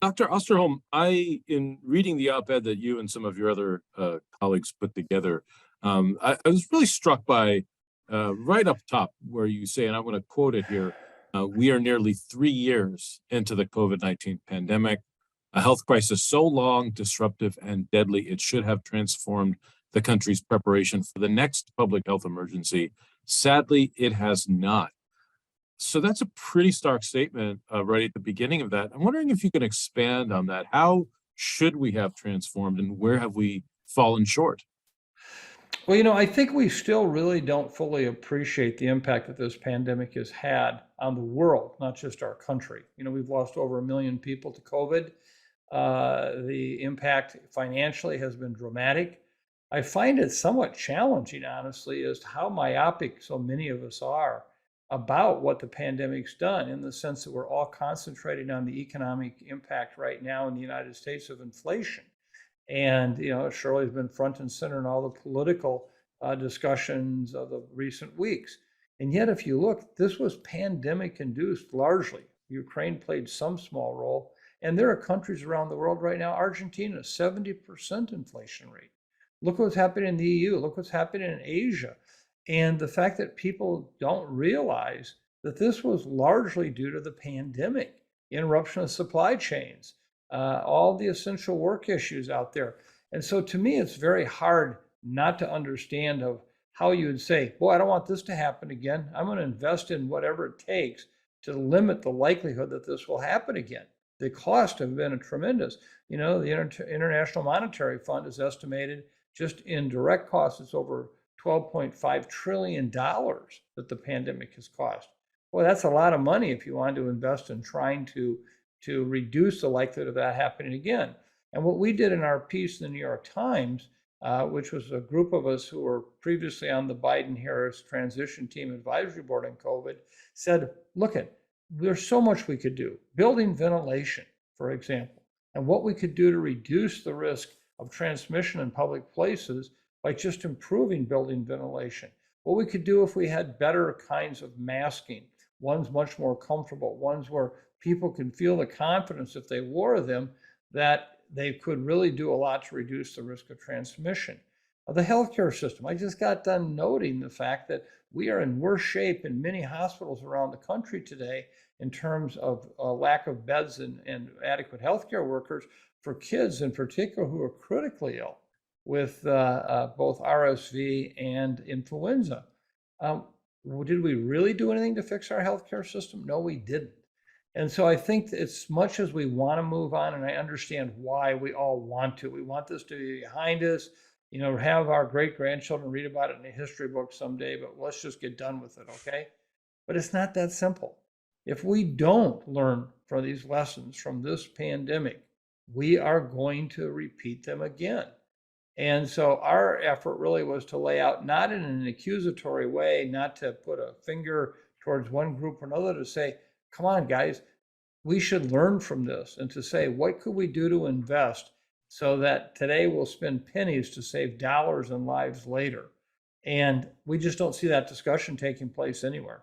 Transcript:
Dr. Osterholm, in reading the op-ed that you and some of your other colleagues put together, I was really struck by right up top where you say, and I'm going to quote it here, we are nearly 3 years into the COVID-19 pandemic, a health crisis so long, disruptive, and deadly, it should have transformed the country's preparation for the next public health emergency. Sadly, it has not. So that's a pretty stark statement right at the beginning of that. I'm wondering if you can expand on that. How should we have transformed and where have we fallen short? Well, I think we still really don't fully appreciate the impact that this pandemic has had on the world, not just our country. We've lost over 1 million people to COVID. The impact financially has been dramatic. I find it somewhat challenging, honestly, as to how myopic so many of us are about what the pandemic's done, in the sense that we're all concentrating on the economic impact right now in the United States of inflation. And, it surely has been front and center in all the political discussions of the recent weeks. And yet, if you look, this was pandemic induced largely. Ukraine played some small role. And there are countries around the world right now, Argentina, 70% inflation rate. Look what's happening in the EU. Look what's happening in Asia. And the fact that people don't realize that this was largely due to the pandemic, interruption of supply chains, all the essential work issues out there. And so to me, it's very hard not to understand of how you would say, boy, I don't want this to happen again. I'm going to invest in whatever it takes to limit the likelihood that this will happen again. The costs have been tremendous. The International Monetary Fund has estimated just in direct costs, it's over $12.5 trillion that the pandemic has cost. Well, that's a lot of money if you want to invest in trying to reduce the likelihood of that happening again. And what we did in our piece in the New York Times, which was a group of us who were previously on the Biden-Harris transition team advisory board on COVID, said, look, there's so much we could do. Building ventilation, for example, and what we could do to reduce the risk of transmission in public places by just improving building ventilation. What we could do if we had better kinds of masking, ones much more comfortable, ones where people can feel the confidence if they wore them that they could really do a lot to reduce the risk of transmission. The healthcare system, I just got done noting the fact that we are in worse shape in many hospitals around the country today in terms of lack of beds and adequate healthcare workers for kids in particular who are critically ill with both RSV and influenza. Did we really do anything to fix our healthcare system? No, we didn't. And so I think that as much as we want to move on, and I understand why we all want to, we want this to be behind us, have our great-grandchildren read about it in a history book someday, but let's just get done with it, okay? But it's not that simple. If we don't learn from these lessons from this pandemic, we are going to repeat them again. And so our effort really was to lay out, not in an accusatory way, not to put a finger towards one group or another, to say, come on, guys, we should learn from this, and to say, what could we do to invest so that today we'll spend pennies to save dollars and lives later? And we just don't see that discussion taking place anywhere.